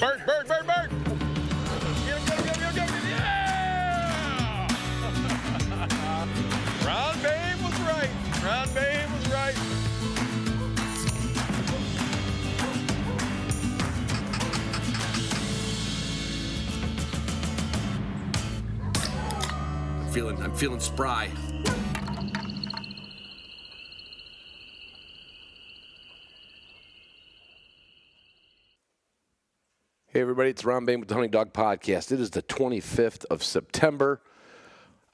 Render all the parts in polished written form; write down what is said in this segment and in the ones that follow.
Bird, bird, bird, bird. Get him. Yeah! Ron Babe was right. Ron Babe was right. I'm feeling spry. Hey everybody, it's Ron Bain with the Hunting Dog Podcast. It is the 25th of September.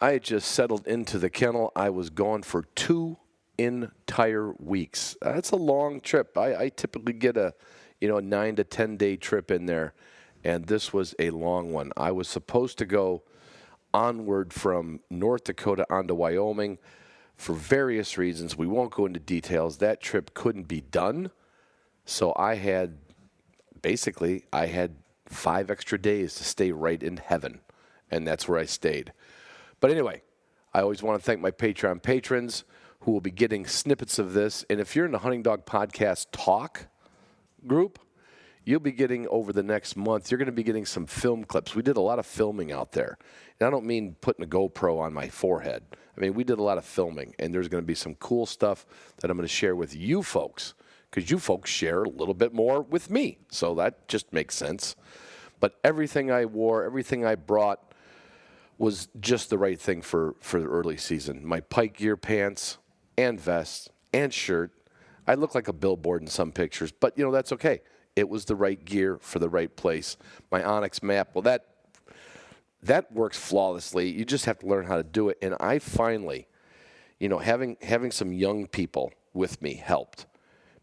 I had just settled into the kennel. I was gone for 2 entire weeks. That's a long trip. I typically get a 9 to 10 day trip in there, and this was a long one. I was supposed to go onward from North Dakota onto Wyoming for various reasons. We won't go into details. That trip couldn't be done, so I had 5 extra days to stay right in heaven, and that's where I stayed. But anyway, I always want to thank my Patreon patrons who will be getting snippets of this. And if you're in the Hunting Dog Podcast Talk group, you'll be getting, over the next month, you're going to be getting some film clips. We did a lot of filming out there. And I don't mean putting a GoPro on my forehead. I mean, we did a lot of filming, and there's going to be some cool stuff that I'm going to share with you folks, because you folks share a little bit more with me. So that just makes sense. But everything I wore, everything I brought was just the right thing for the early season. My Pike gear pants and vest and shirt. I look like a billboard in some pictures, but, that's okay. It was the right gear for the right place. My Onyx map, well, that works flawlessly. You just have to learn how to do it. And I finally, having some young people with me helped,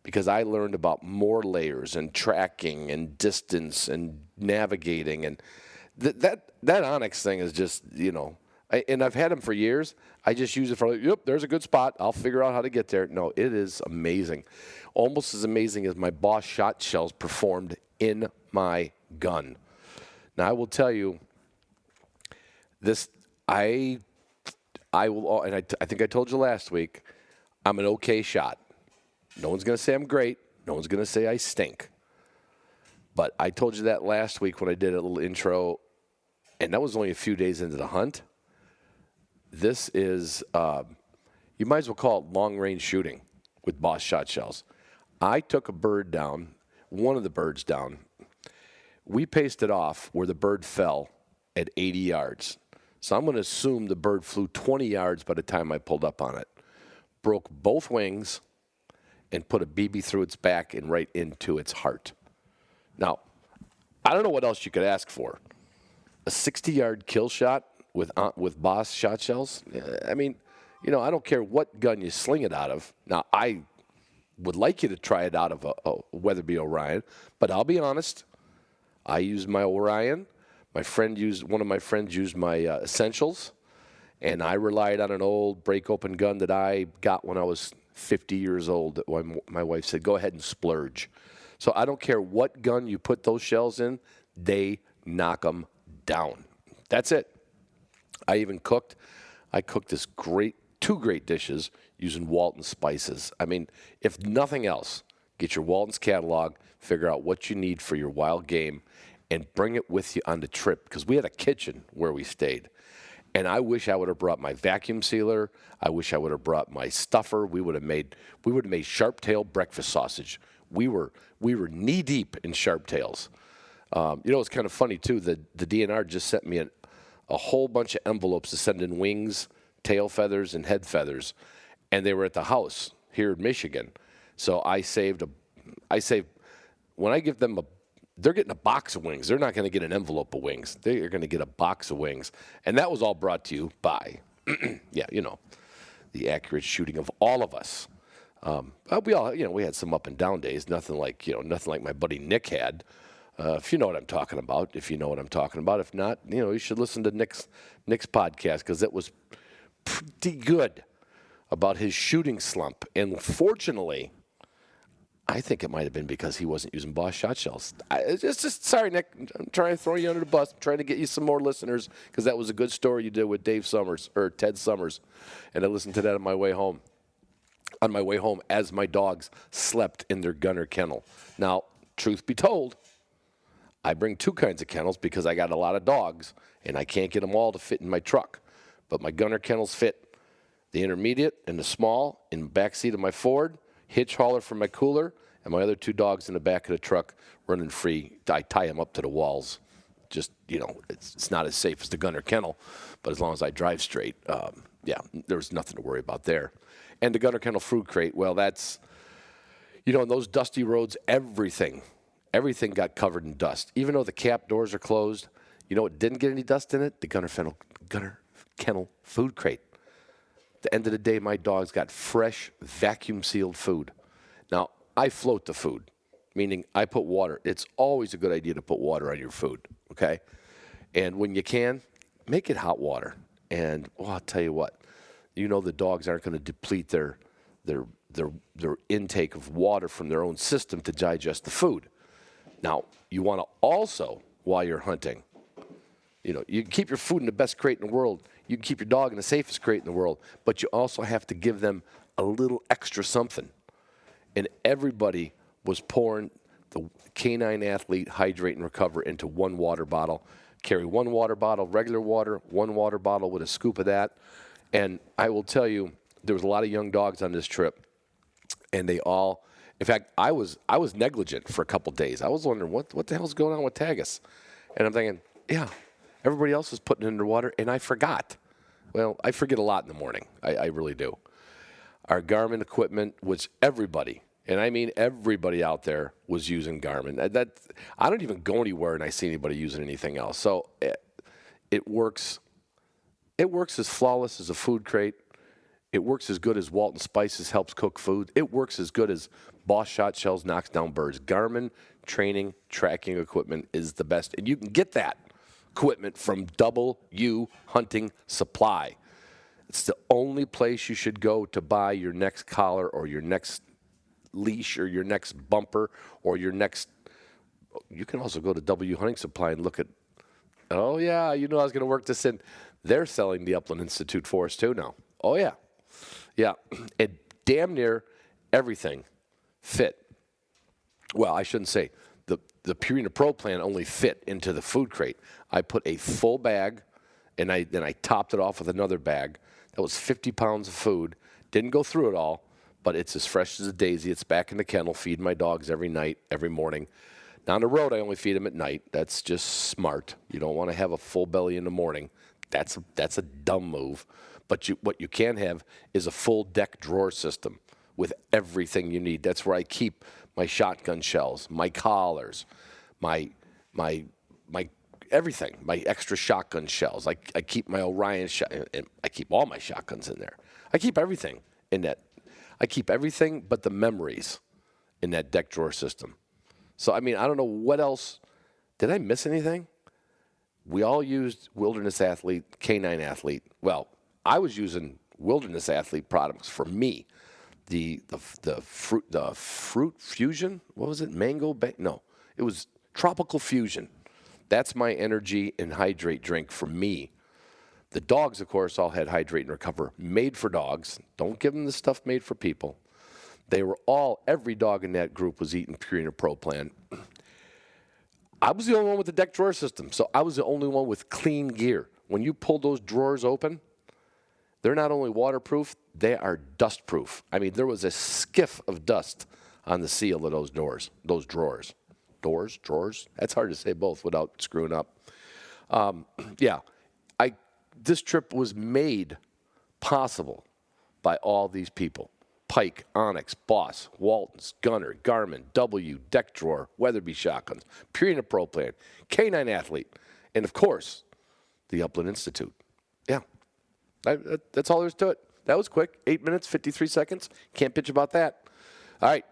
because I learned about more layers and tracking and distance and navigating. And that Onyx thing is just, and I've had them for years. I just use it for, there's a good spot. I'll figure out how to get there. No, it is amazing. Almost as amazing as my Boss shot shells performed in my gun. Now, I will tell you this, I will, and I think I told you last week, I'm an okay shot. No one's going to say I'm great. No one's going to say I stink. But I told you that last week when I did a little intro, and that was only a few days into the hunt. This is, you might as well call it long-range shooting with Boss shot shells. I took a bird down, one of the birds down. We paced it off where the bird fell at 80 yards. So I'm going to assume the bird flew 20 yards by the time I pulled up on it. Broke both wings and put a BB through its back and right into its heart. Now, I don't know what else you could ask for. A 60-yard kill shot with Boss shot shells? I mean, I don't care what gun you sling it out of. Now, I would like you to try it out of a Weatherby Orion, but I'll be honest. I used my Orion. One of my friends used my Essentials, and I relied on an old break-open gun that I got when I was 50 years old. When my wife said, go ahead and splurge. So I don't care what gun you put those shells in, they knock them down. That's it. I cooked two great dishes using Walton spices. I mean, if nothing else, get your Walton's catalog, figure out what you need for your wild game, and bring it with you on the trip, because we had a kitchen where we stayed. And I wish I would have brought my vacuum sealer. I wish I would have brought my stuffer. We would have made Sharptail breakfast sausage. We were knee deep in Sharptails. It's kind of funny too. The DNR just sent me a whole bunch of envelopes to send in wings, tail feathers, and head feathers, and they were at the house here in Michigan. So I saved when I give them they're getting a box of wings. They're not going to get an envelope of wings. They're going to get a box of wings. And that was all brought to you by, the accurate shooting of all of us. We all, we had some up and down days. Nothing like my buddy Nick had. If you know what I'm talking about. If not, you should listen to Nick's podcast, because it was pretty good about his shooting slump. And fortunately, I think it might have been because he wasn't using Boss shot shells. Sorry, Nick. I'm trying to throw you under the bus. I'm trying to get you some more listeners, because that was a good story you did with Ted Summers. And I listened to that on my way home. As my dogs slept in their gunner kennel. Now, truth be told, I bring two kinds of kennels because I got a lot of dogs, and I can't get them all to fit in my truck. But my gunner kennels fit the intermediate and the small in the back seat of my Ford, hitch hauler for my cooler, and my other two dogs in the back of the truck running free. I tie them up to the walls. Just, it's not as safe as the gunner kennel, but as long as I drive straight, there's nothing to worry about there. And the gunner kennel food crate, well, that's, in those dusty roads, everything got covered in dust. Even though the cap doors are closed, what didn't get any dust in it? The gunner kennel food crate. At the end of the day, my dogs got fresh, vacuum-sealed food. Now, I float the food, meaning I put water. It's always a good idea to put water on your food, okay? And when you can, make it hot water. And, I'll tell you what, the dogs aren't going to deplete their intake of water from their own system to digest the food. Now, you want to also, while you're hunting, you can keep your food in the best crate in the world. You can keep your dog in the safest crate in the world. But you also have to give them a little extra something. And everybody was pouring the Canine Athlete Hydrate and Recover into one water bottle. Carry one water bottle, regular water, one water bottle with a scoop of that. And I will tell you, there was a lot of young dogs on this trip. And they all, in fact, I was negligent for a couple days. I was wondering, what the hell's going on with Tagus? And I'm thinking, yeah, everybody else was putting it in their water, and I forgot. Well, I forget a lot in the morning. I really do. Our Garmin equipment was everybody, and I mean everybody out there was using Garmin. I don't even go anywhere and I see anybody using anything else. So it works. It works as flawless as a food crate. It works as good as Walton Spices helps cook food. It works as good as Boss Shot Shells knocks down birds. Garmin training tracking equipment is the best, and you can get that equipment from W Hunting Supply. It's the only place you should go to buy your next collar or your next leash or your next bumper or your next. You can also go to W Hunting Supply and look at. Oh yeah, I was going to work this in. They're selling the Upland Institute for us too now. Oh yeah, yeah, and damn near everything fit. Well, I shouldn't say the Purina Pro Plan only fit into the food crate. I put a full bag, and then I topped it off with another bag. That was 50 pounds of food. Didn't go through it all, but it's as fresh as a daisy. It's back in the kennel. Feed my dogs every night, every morning. Now on the road, I only feed them at night. That's just smart. You don't want to have a full belly in the morning. That's a dumb move. But what you can have is a full deck drawer system with everything you need. That's where I keep my shotgun shells, my collars, my everything, my extra shotgun shells. I keep my Orion and I keep all my shotguns in there. I keep everything in that. I keep everything but the memories in that deck drawer system. So, I don't know what else. Did I miss anything? We all used Wilderness Athlete, Canine Athlete. Well, I was using Wilderness Athlete products for me. The fruit fusion. What was it? Mango? No, it was Tropical Fusion. That's my energy and hydrate drink for me. The dogs, of course, all had Hydrate and Recover, made for dogs. Don't give them the stuff made for people. Every dog in that group was eating Purina Pro Plan. I was the only one with the deck drawer system, so I was the only one with clean gear. When you pull those drawers open, they're not only waterproof, they are dustproof. There was a skiff of dust on the seal of those drawers. Drawers? That's hard to say both without screwing up. This trip was made possible by all these people. Pike, Onyx, Boss, Waltons, Gunner, Garmin, W, Deck Drawer, Weatherby Shotguns, Purina Pro Plan, Canine Athlete, and of course, the Upland Institute. Yeah, that's all there is to it. That was quick. 8 minutes, 53 seconds. Can't bitch about that. All right,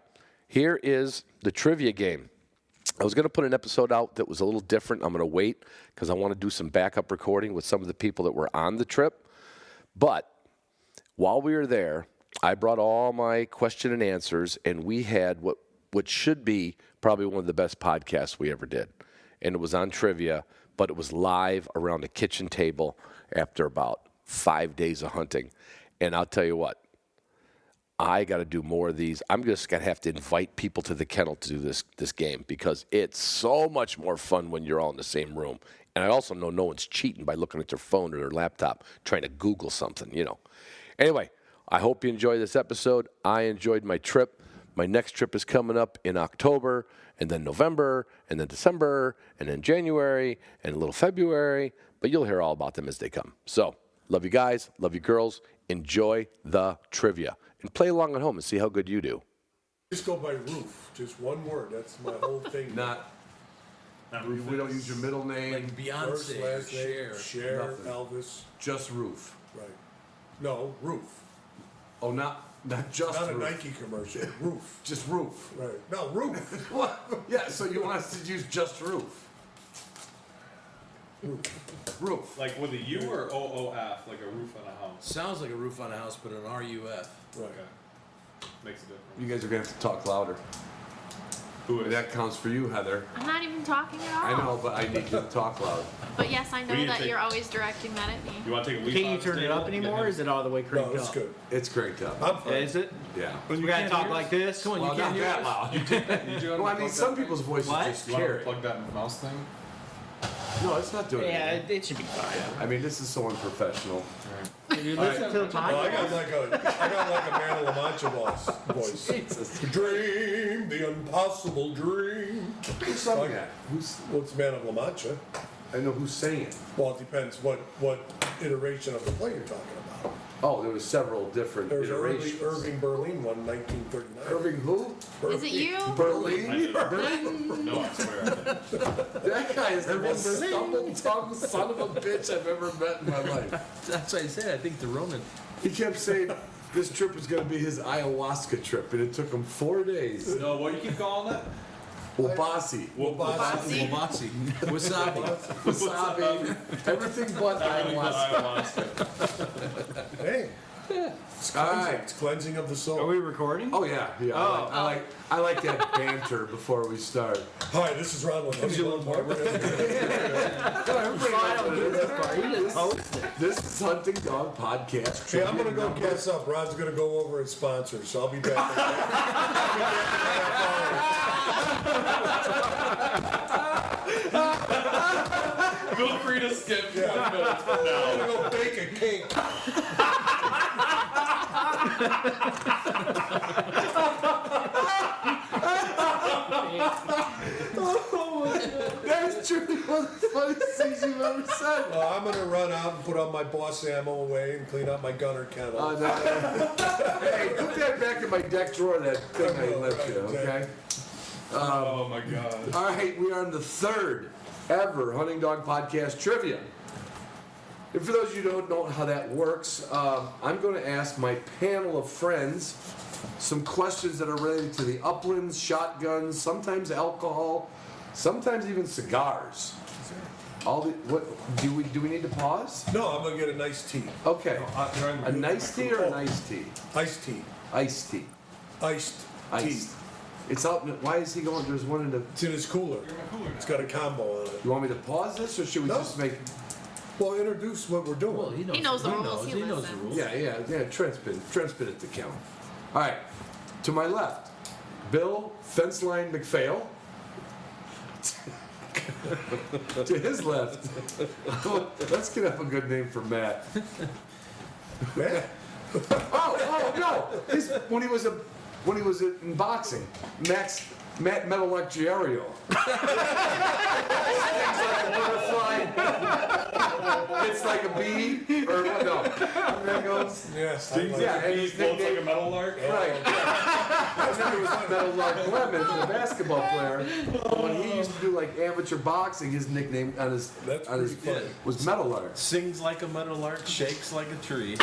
here is the trivia game. I was going to put an episode out that was a little different. I'm going to wait because I want to do some backup recording with some of the people that were on the trip. But while we were there, I brought all my question and answers, and we had what should be probably one of the best podcasts we ever did. And it was on trivia, but it was live around a kitchen table after about 5 days of hunting. And I'll tell you what, I got to do more of these. I'm just going to have to invite people to the kennel to do this game because it's so much more fun when you're all in the same room. And I also know no one's cheating by looking at their phone or their laptop trying to Google something, Anyway, I hope you enjoyed this episode. I enjoyed my trip. My next trip is coming up in October, and then November, and then December, and then January, and a little February. But you'll hear all about them as they come. So, love you guys. Love you girls. Enjoy the trivia. And play along at home and see how good you do. Just go by roof. Just one word. That's my whole thing. Not Roof. We don't use your middle name. like Beyonce, First, last name, Cher, nothing. Elvis. Just roof. Right. No, roof. Oh, not just Not roof. a Nike commercial. Roof. Just roof. Right. No, roof. What? Yeah, so you want us to use just roof. Roof. Like with a U or OOF, like a roof on a house. Sounds like a roof on a house, but an RUF. Right. Okay. Makes a difference. You guys are going to have to talk louder. Who is? That counts for you, Heather. I'm not even talking at all. I know, but I need you to talk loud. But yes, I know need to that take- you're always directing that at me. You want to take a leaf Can't off you the turn it table up and anymore, get or is it all the way cranked No, it's up? good. It's cranked up. I'm fine. Is it? Yeah. We gotta talk like this? Come on, you can't that loud. Well, I mean, some people's voices What? just You want to carry. plug that mouse thing? No, it's not doing Yeah, anything. it should be fine. I mean, this is so unprofessional. Did you listen to the Well, I podcast? got like a Man of La Mancha voice. Jesus. Dream, the impossible dream. Who sung Like- that? What's Man of La Mancha? I know who's saying it. Well, it depends what iteration of the play you're talking about. Oh, there was several different There's an iterations. Irving Berlin one, 1939. Irving who? Is it you? Berlin? No, I swear. That guy is the most stumble-tongued son of a bitch I've ever met in my life. That's what I said. I think the Roman. He kept saying this trip was going to be his ayahuasca trip, and it took him 4 days. No, what do you keep calling it? Wabasi. Bossy. Wabatsi. Wasabi. Wasabi. Everything but ayahuasca. Hey, it's All cleansing. right. It's cleansing of the Are soul. we recording? Oh, yeah. Yeah. I like that banter before we start. Hi, this is Ron with Honey Bone Barber. This is Hunting Dog Podcast. Hey, I'm gonna go guess up. Rod's gonna go over his sponsors, so I'll be back. I'll be back in a half hour. Feel free to skip 20 minutes from I'm now. gonna go bake a cake. That's truly one of the funniest things you've ever said. I'm gonna run out and put all my boss ammo away and clean out my gunner kennel. Hey, put that back in my deck drawer, that thing I left you, okay? Oh my god. All right, we are on the third ever Hunting Dog Podcast Trivia. And for those of you who don't know how that works, I'm going to ask my panel of friends some questions that are related to the uplands, shotguns, sometimes alcohol, sometimes even cigars. Do we need to pause? No, I'm gonna get a nice tea. Okay. A nice tea or an iced tea? Iced tea. Iced tea. Iced tea. Iced. It's out. Why is he going? There's one in the. It's in his cooler. It's got a combo on it. You want me to pause this, or should we No. just make? Well, introduce what we're doing. Well, he knows the rules. He He knows the listens. rules. Yeah. Trent's been at the count. All right. To my left, Bill Fenceline McPhail. To his left, let's get up a good name for Matt. Man, Oh no! When he was in boxing, Matt Metallecchiario. It's like a bee, or what? No. There goes. yes. Yeah, and his Floats like a nickname. metal lark. Right. And then there was Metal Lark Clemens, the basketball player. When he used to do like amateur boxing, his nickname on his That's on his pretty funny. was Metal Lark. Sings like a meadow lark, shakes like a tree.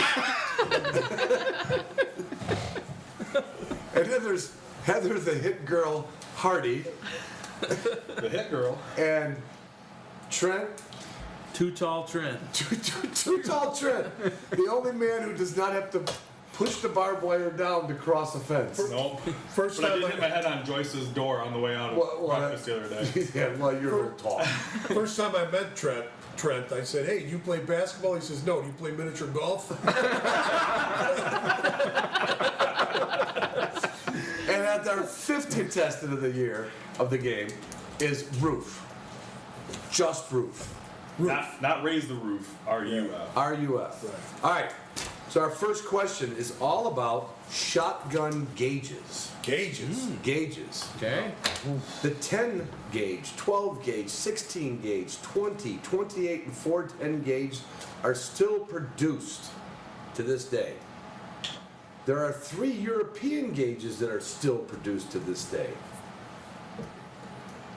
And then there's Heather, the hit girl Hardy, The hit girl. and Trent, Too tall Trent. too tall Trent, the only man who does not have to push the barbed wire down to cross a fence. Nope. First But I time did hit my head on Joyce's door on the way out of Well, breakfast the other day. Yeah, well, you're a little tall. First time I met Trent, I said, "Hey, do you play basketball?" He says, "No." "Do you play miniature golf?" And at our 5th contestant of the year, of the game, is roof. Just roof. Not raise the roof. RUF. RUF. Right. All right. So our first question is all about shotgun gauges. Gauges. Gauges. Okay. The 10 gauge, 12 gauge, 16 gauge, 20, 28, and 410 gauge are still produced to this day. There are 3 European gauges that are still produced to this day.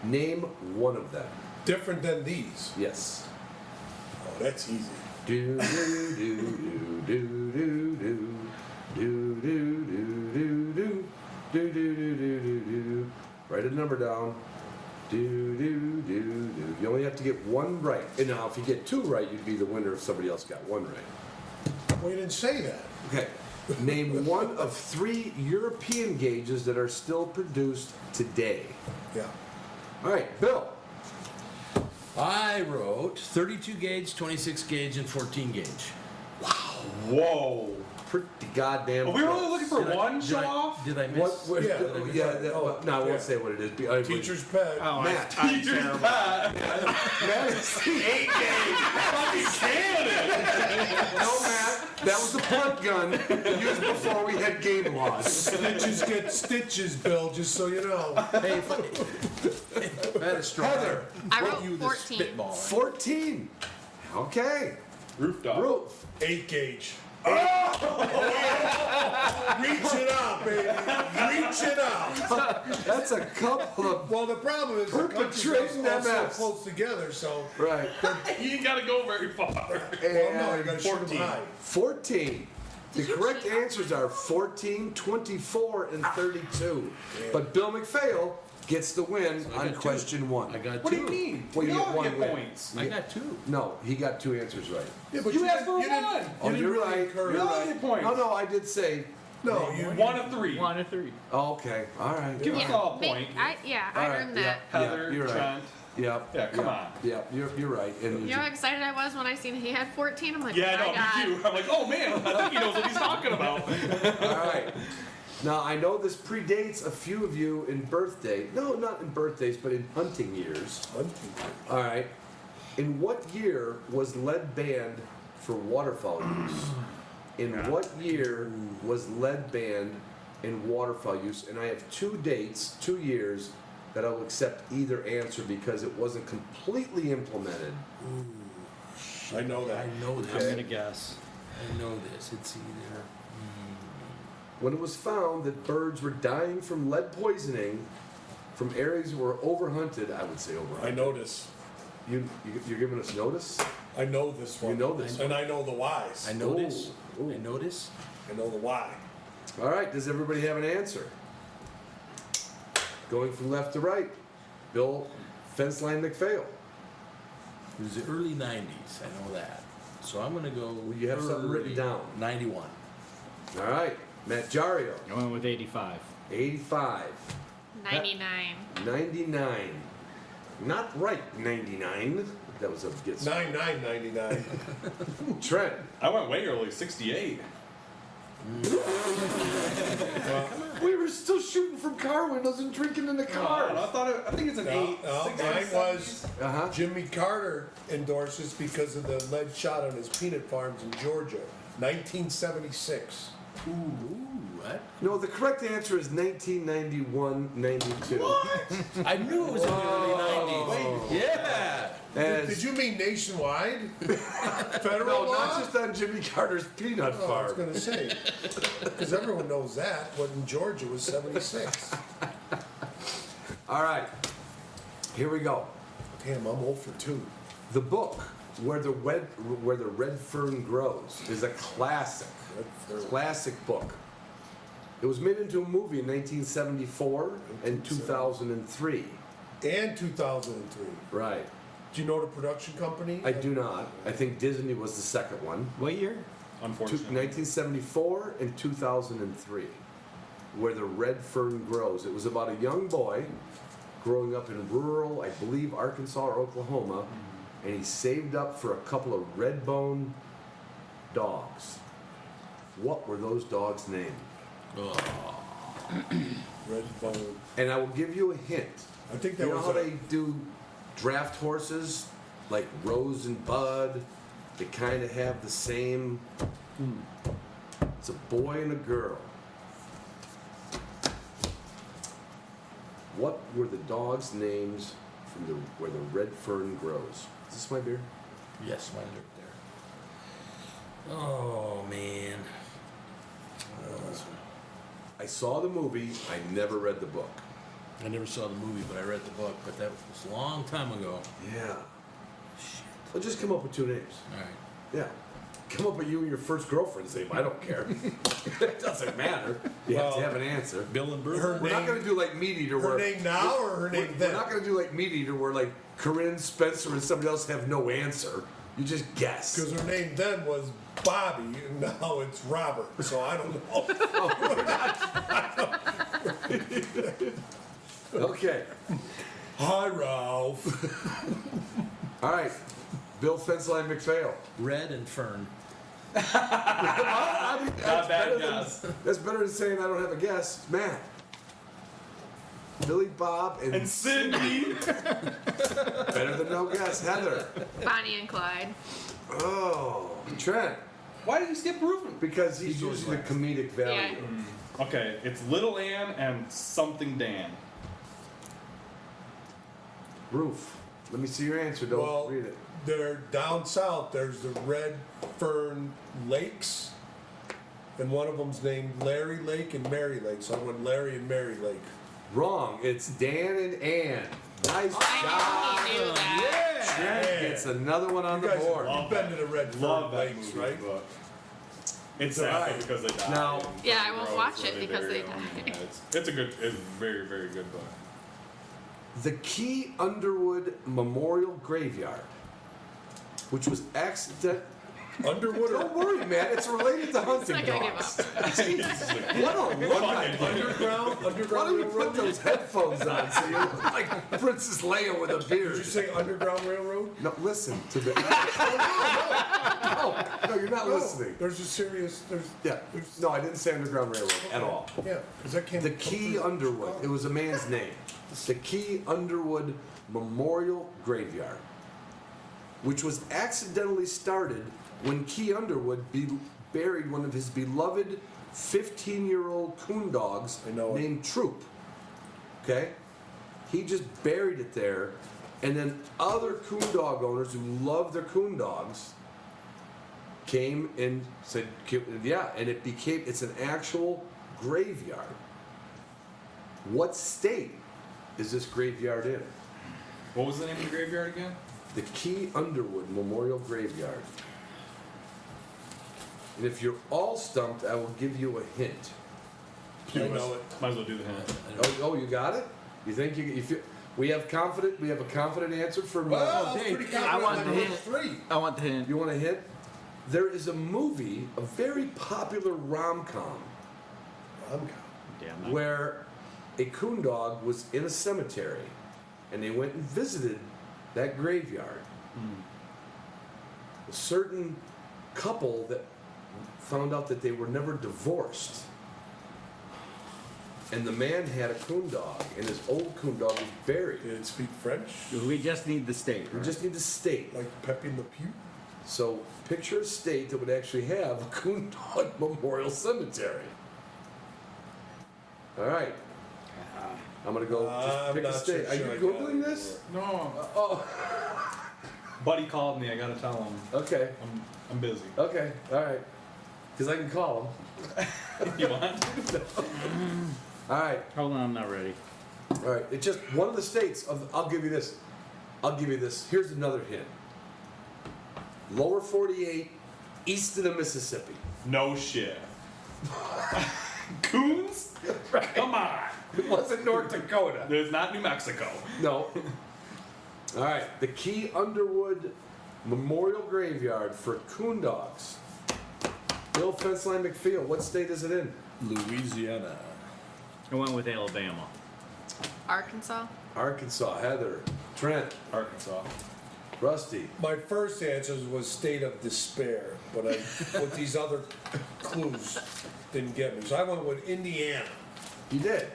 Name one of them. Different than these. Yes. Oh, that's easy. Do do do do do do do do do do do do do do do do. Write a number down. Do do do do. You only have to get one right. And now, if you get 2 right, you'd be the winner if somebody else got 1 right. Well, you didn't say that. Okay. Name one of 3 European gauges that are still produced today. Yeah. All right, Bill. I wrote 32 gauge, 26 gauge, and 14 gauge. Whoa. Pretty goddamn. Are we only close. looking for Did I- one did show I- off? Did I miss? What? Yeah. No, I won't Yeah. say what it is. Teacher's pet. Oh, Matt. I'm terrible. Matt is 8 gauge. Fucking cannon. No, Matt, that was the punt gun used before we had game laws. Stitches get stitches, Bill, just so you know. Hey, if I had a straw. Heather. I what wrote you the 14. spitball. 14. Okay. Roof dog. Roof. 8 gauge. Reach it out, baby. Reach it out. That's a couple of. Well, the problem is the countries Perpetrating are all so MFs. close together, so. Right. You ain't gotta go very far. Well, no, you And gotta shoot 14. them high. 14. The correct answers are 14, 24, and 32. But Bill McPhail gets the win I on got 2. question 1. I got 2. What do you mean? Well, you We get all 1 get win. points. I got 2. No, he got 2 answers right. Yeah, but You asked for didn't- one. You Oh, didn't you're really right. encourage. You're all right. get points. No, I did say. No, you. 1 of 3. 1 to 3. Oh, okay. All right. Give us Yeah, all a make- point. I All right, earned yeah. that. Heather, you're right. Trent. Yep. Yeah, come on. Yeah, you're right. And You know how excited I was when I seen he had 14? I'm like, Yeah, oh my no, God. me too. I'm like, oh man, I think he knows what he's talking about. all right. Now I know this predates a few of you in birthday. No, not in birthdays, but in hunting years. All right. In what year was lead banned for waterfowl use? In what year was lead banned in waterfowl use? And I have 2 dates, 2 years, that I'll accept either answer because it wasn't completely implemented. I know that. I know this. I'm going to guess. I know this. It's either. When it was found that birds were dying from lead poisoning from areas that were overhunted, I would say overhunted. I know this. You're giving us notice? I know this one. You know this And I know the whys. I know this. Ooh. I know this. I know the why. All right, does everybody have an answer? Going from left to right. Bill Fenceline McPhail. It was the early 90s. I know that. So I'm going to go. You have something written early down. 91. All right, Matt Jario. I went with 85. 85. 99. 99. Not right, 99. That was a guess. 99.99. Trent. I went way early, 68. We were still shooting from car windows and drinking in the cars. I think it's an 8. No, 6, mine 7, was Uh-huh. Jimmy Carter endorses because of the lead shot on his peanut farms in Georgia. 1976. Ooh, what? No, the correct answer is 1991, 92. I knew it was in the early 90s. Yeah. As- Did you mean nationwide? Federal No, law? not just on Jimmy Carter's peanut Oh, I was farm. going to say. Because everyone knows that. What in Georgia was 76. All right, here we go. Damn, I'm 0 for 2. The book where the red fern grows is a classic book. It was made into a movie in 1974 and 2003. And 2003. Right. Do you know the production company? I do not. I think Disney was the second one. What year? Unfortunately. 1974 and 2003, where the red fern grows. It was about a young boy growing up in rural, I believe, Arkansas or Oklahoma, and he saved up for a couple of red-bone dogs. What were those dogs named? Red bone. And I will give you a hint. I think that You know was how a- they do draft horses, like Rose and Bud? They kind of have the same. It's a boy and a girl. What were the dogs' names from where the red fern grows? Is this my beer? Yes, mine's right there. Oh, man. I saw the movie. I never read the book. I never saw the movie, but I read the book. But that was a long time ago. Yeah. Shit. Well, just come up with two names. All right. Yeah. Come up with you and your first girlfriend's name. I don't care. It doesn't matter. You have to Well, have an answer. Bill and Bruce. Her We're not name- going to do like Meat Eater Her where name now or her name we're then? not going to do like Meat Eater where like Corinne, Spencer, and somebody else have no answer. You just guess. Because her name then was Bobby, and now it's Robert. So I don't know. Okay. Hi, Ralph. All right. Bill Fenceline McPhail. Red and Fern. That's Not bad better guess. That's better than saying I don't have a guess. Matt. Billy Bob And Cindy. better tn no guess. Heather. Bonnie and Clyde. Oh. Trent. Why did you skip Rufus? Because he's using the comedic value. Yeah. Okay, it's Little Ann and something Dan. Roof. Let me see your answer. Don't Well, read it. they're down south. There's the Red Fern Lakes, and one of them's named Larry Lake and Mary Lake. So I went Larry and Mary Lake. Wrong. It's Dan and Ann. Nice job. I knew he knew that. Trent gets another one on You the guys board. you've been to the Red Love Fern that Lakes, movie, right? but it's All sad right. because they died. Now- and Yeah, I Fern won't Groves watch where it because bury they them. died. Yeah, it's a very, very good book. The Key Underwood Memorial Graveyard, which was accident. Underwood Don't or worry, man. It's related to hunting not gonna give dogs. Fucking What a look I do. underground? Why Underground don't you put Railroad? those headphones on so you look like Princess Leia with a Did beard? you say Underground Railroad? No, listen to the. No, you're not listening. There's a serious. Yeah. There's, No, I didn't say Underground Railroad at all. Yeah, because that came. The Key Underwood. It was a man's name. The Key Underwood Memorial Graveyard, which was accidentally started when Key Underwood buried one of his beloved 15-year-old coon dogs I know it. named Troop. Okay? He just buried it there, and then other coon dog owners who love their coon dogs came and said, yeah, and it's an actual graveyard. What state is this graveyard in? What was the name of the graveyard again? The Key Underwood Memorial Graveyard. And if you're all stumped, I will give you a hint. I know it. Might as well do the hint. Oh, you got it? You think you feel, we have a confident answer from Well, I was Dave, pretty I want confident the on hint. three. I want the hint. you want a hint? There is a movie, a very popular rom-com, Damn. where a coon dog was in a cemetery and they went and visited that graveyard. A certain couple that found out that they were never divorced. And the man had a coon dog, and his old coon dog was buried. Did it speak French? We just need the state. We Right? just need the state. Like Pepe Le Pew? So picture a state that would actually have a coon dog memorial cemetery. All right. I'm gonna go just I'm pick a not state. so Are sure you I got googling it. this? No. Oh, Buddy called me. I gotta tell him. okay, I'm busy. okay, all right. Because I can call him. You want? All right, Hold on, I'm not ready. all right. It's just one of the states. I'll give you this. I'll give you this. Here's another hint. Lower 48, east of the Mississippi. No shit. Coons? Come on. It wasn't North Dakota. There's not New Mexico. No. All right. The Key Underwood Memorial Graveyard for coon dogs. Bill Fenceline McPhail, what state is it in? Louisiana. I went with Alabama. Arkansas. Arkansas. Heather. Trent. Arkansas. Rusty. My first answer was state of despair, but with these other clues didn't get me. So I went with Indiana. You did.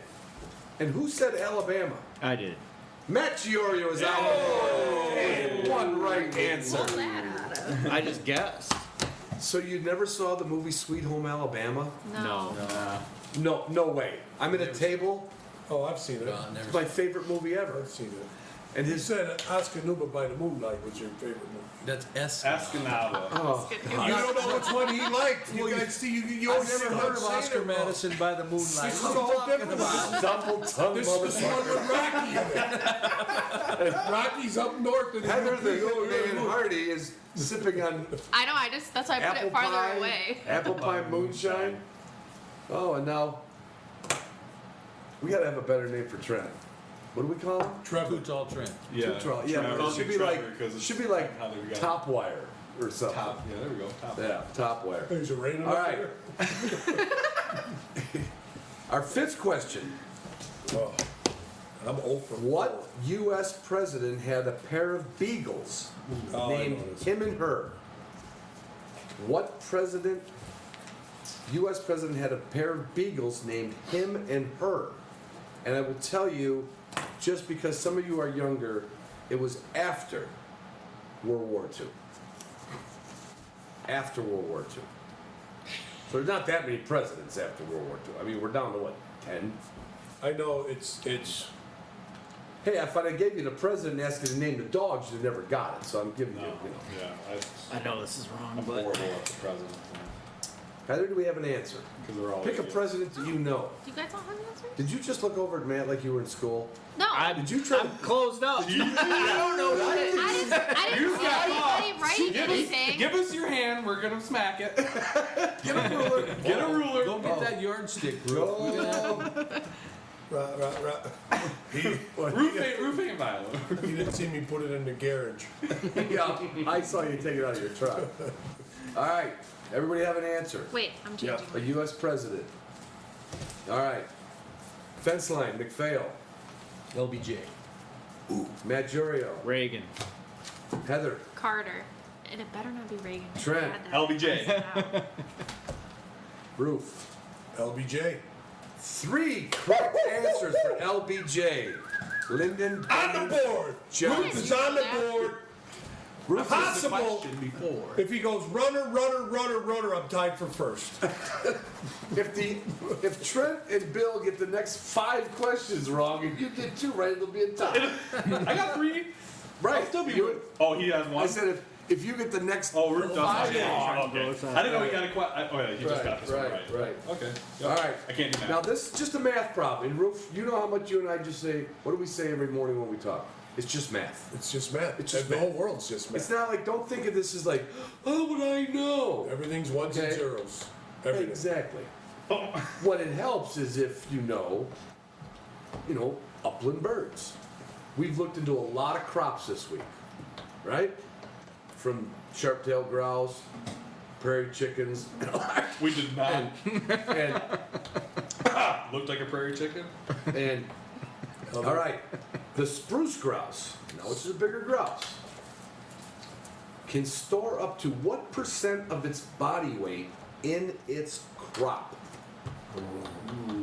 And who said Alabama? I did. Matt Giorio is out. One right answer. Pull that out of. I just guessed. So you never saw the movie Sweet Home Alabama? No. No way. I'm in a table. Oh, I've seen it. Never It's my favorite movie ever. I've seen it. And You his said Oscar Nuba by the Moonlight was your favorite movie. That's S. Escanaba. oh, You don't know which one he liked. You guys see, you I've always never say heard of I'm saying Oscar it wrong. Madison by the Moonlight. This is What a are you whole talking different about? double tongue This is the one motherfucker. with Rocky in it. Rocky's up north. And Heather the Young Man Hardy is sipping on I know. That's why I put apple it farther pie, away. apple pie moonshine. Oh, and now we gotta have a better name for Trent. What do we call him? Trevor. Tall Trent. Yeah. Yeah, Trevor. but it should be Trevor, like 'cause it's should be like how they got Top Wire or something. top. Yeah, there we go. Top. Yeah, Top Wire. Is it raining All up right. there? Our fifth question: Oh, I'm 0 for 4. what U.S. president had a pair of beagles Oh, I named know this. him and her? What president? U.S. president had a pair of beagles named him and her, and I will tell you, just because some of you are younger, it was after World War II. After World War II. So there's not that many presidents after World War II. I mean, we're down to what, 10? I know it's. Hey, if I gave you the president and asked you to name the dogs, you'd never got it. So I'm giving No. you, Yeah. I know this is wrong, I'm but horrible at the president. Heather, do we have an answer? Because they're all. Pick a idiots. president that you know. Do you guys all have answers? Did you just look over at Matt like you were in school? No. Did you try I'm closed up. I didn't see anybody writing anything. Give us your hand. We're gonna smack it. Get a ruler. Get a ruler. Go get that yardstick, bro. Roofing and violin. You didn't see me put it in the garage. Yeah, I saw you take it out of your truck. All right, everybody have an answer. Wait, I'm changing. A U.S. president. All right. Fence line, McPhail. LBJ. Matt Jurio. Reagan. Heather. Carter. And it better not be Reagan. Trent. I had that. LBJ. Roof. LBJ. 3 correct answers for LBJ. Lyndon. On the board. Johnson. Roof is on the board. Roof Possible. Before. If he goes runner, I'm tied for first. If Trent and Bill get the next 5 questions wrong, and you get 2 right, it'll be a tie. I got 3. Right. I'll still be You- good. Oh, he has 1. I said if you get the next Oh, Roof doesn't. 5 Oh, okay. I didn't know he Right. got a question. Oh, yeah, he just got this one right. right. Okay. All right. I can't do math. Now this is just a math problem. And Roof, you know how much you and I just say. What do we say every morning when we talk? It's just math. It's just math. It's just the math. whole world's just math. It's not like don't think of this as like, oh, but I know. Everything's ones and Okay. zeros. Everything. Exactly. What it helps is if you know, upland birds. We've looked into a lot of crops this week, right? From sharp-tailed grouse, prairie chickens, We did not. and Looked like a prairie chicken. And all right, the spruce grouse, now which is a bigger grouse, can store up to what % of its body weight in its crop?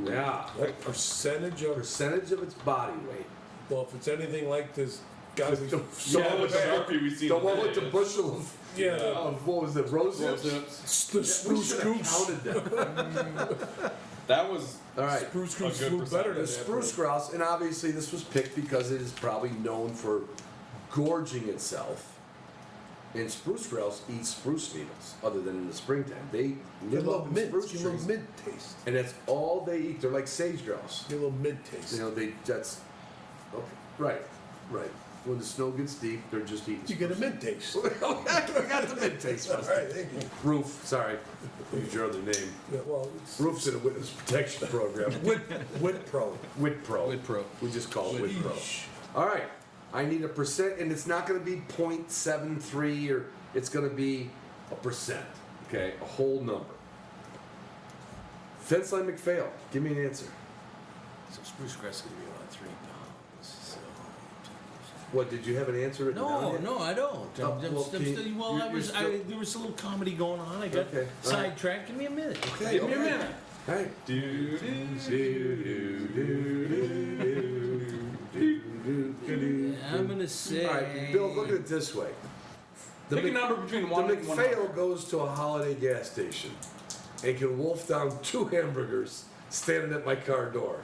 Yeah, What percentage of? percentage of its body weight. Well, if it's anything like this guy we The Yeah, one with the the, Sharpie we've seen. the in one with the videos. bushel of, Yeah. of what was it, rose Rose hips? hips. It's the We spruce should have goose. counted them. That was. All right. Spruce A goose good flew percentage. better than The that. spruce grouse, and obviously this was picked because it is probably known for gorging itself. And spruce grouse eat spruce needles, other than in the springtime. They Get a live little up in mint. spruce Get a little trees, mint taste. and that's all they eat. They're like sage grouse. Get a little mint taste. You know, that's okay. Right. When the snow gets deep, they're just eating. You get a spruce. mint taste. I got the mint taste. All right, thank you. Roof, sorry, use your other name. Yeah, well, it's Roof's in a witness protection program. Wit Pro. WITPRO. WITPRO. We just call it WITPRO. Yeesh. All right. I need a percent, and it's not going to be 0.73, or it's going to be a percent. Okay, a whole number. Fenceline McPhail, give me an answer. So spruce grass is gonna be about 3 pounds. So What, did you have an answer written down No, yet? no, I don't. Oh, well, can you- There was a little comedy going on. I got Okay, all sidetracked. Give me a minute. Okay, Give me a okay. minute. All right. I'm gonna say. All right, Bill, look at it this way. Pick a number between 1 The and 100. McPhail goes to a Holiday gas station and can wolf down 2 hamburgers standing at my car door.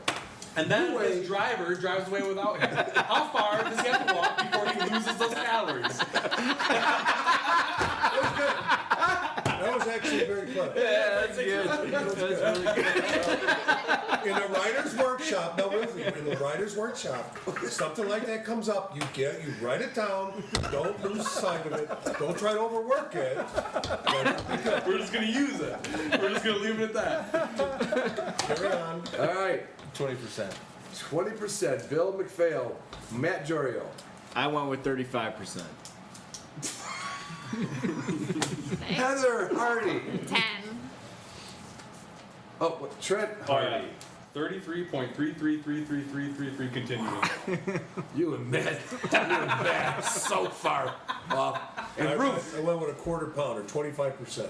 And then Anyway. this driver drives away without him. How far does he have to walk before he loses those calories? That was actually very clever. Yeah, that's good. That's really good. In a writer's workshop, no, really, in a writer's workshop, something like that comes up, you write it down, don't lose sight of it, don't try to overwork it. We're just gonna use it. We're just gonna leave it at that. Carry on. All right, 20%. 20%. Bill McPhail, Matt Jorio. I went with 35%. Heather Hardy. 10. Oh, what, Trent Oh, Hardy. yeah. 33.333333 continuing. You and Matt, so far off. And Ruth. I went with a quarter pounder, 25%.